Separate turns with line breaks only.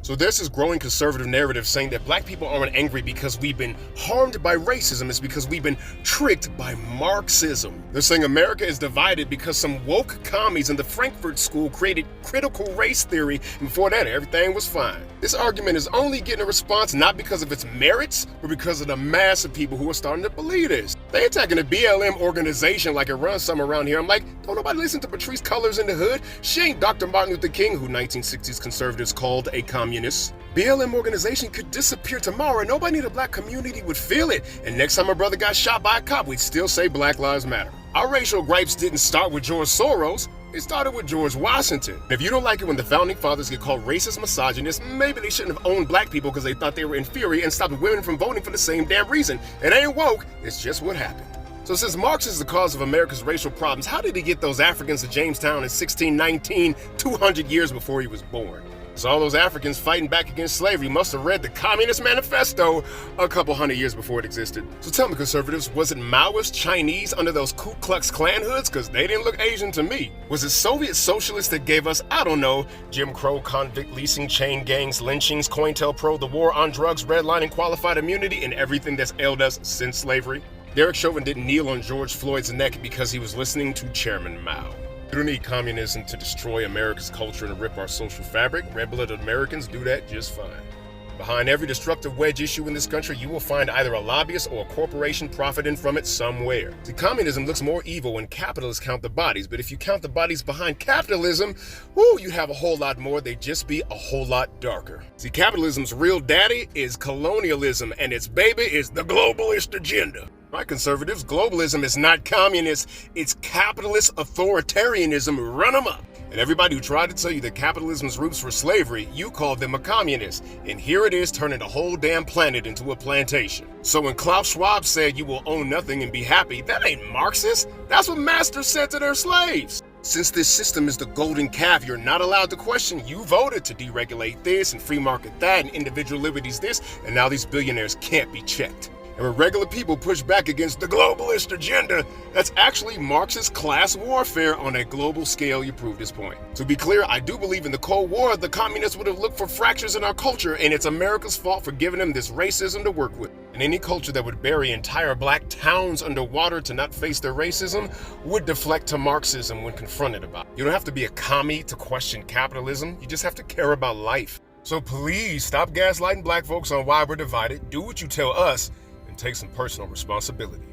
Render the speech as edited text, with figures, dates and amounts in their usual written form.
So there's this growing conservative narrative saying that black people aren't angry because we've been harmed by racism, it's because we've been tricked by Marxism. They're saying America is divided because some woke commies in the Frankfurt School created critical race theory, and before that everything was fine. This argument is only getting a response not because of its merits, but because of the mass of people who are starting to believe this. They attacking the BLM organization like it runs some around here. I'm like, don't nobody listen to Patrisse Cullors in the hood? She ain't Dr. Martin Luther King, who 1960s conservatives called a communist. BLM organization could disappear tomorrow and nobody in the black community would feel it. And next time a brother got shot by a cop, we'd still say Black Lives Matter. Our racial gripes didn't start with George Soros. It started with George Washington. If you don't like it when the founding fathers get called racist misogynists, maybe they shouldn't have owned black people because they thought they were inferior and stopped women from voting for the same damn reason. It ain't woke, it's just what happened. So since Marx is the cause of America's racial problems, how did he get those Africans to Jamestown in 1619, 200 years before he was born? So all those Africans fighting back against slavery must have read the Communist Manifesto a couple hundred years before it existed. So tell me, conservatives, was it Maoist Chinese under those Ku Klux Klan hoods? Because they didn't look Asian to me. Was it Soviet socialists that gave us, I don't know, Jim Crow, convict leasing, chain gangs, lynchings, COINTELPRO, the war on drugs, redlining, qualified immunity, and everything that's ailed us since slavery? Derek Chauvin didn't kneel on George Floyd's neck because he was listening to Chairman Mao. We don't need communism to destroy America's culture and rip our social fabric. Red-blooded Americans do that just fine. Behind every destructive wedge issue in this country, you will find either a lobbyist or a corporation profiting from it somewhere. See, communism looks more evil when capitalists count the bodies, but if you count the bodies behind capitalism, whoo, you have a whole lot more. They'd just be a whole lot darker. See, capitalism's real daddy is colonialism, and its baby is the globalist agenda. Right, conservatives, globalism is not communist, it's capitalist authoritarianism, run them up. And everybody who tried to tell you that capitalism's roots were slavery, you called them a communist. And here it is turning the whole damn planet into a plantation. So when Klaus Schwab said you will own nothing and be happy, that ain't Marxist. That's what masters said to their slaves. Since this system is the golden calf, you're not allowed to question. You voted to deregulate this and free market that and individual liberties this, and now these billionaires can't be checked. And when regular people push back against the globalist agenda, that's actually Marxist class warfare on a global scale. You prove this point. To be clear, I do believe in the Cold War, the communists would have looked for fractures in our culture, and it's America's fault for giving them this racism to work with. And any culture that would bury entire black towns underwater to not face their racism would deflect to Marxism when confronted about it. You don't have to be a commie to question capitalism. You just have to care about life. So please stop gaslighting black folks on why we're divided. Do what you tell us, take some personal responsibility.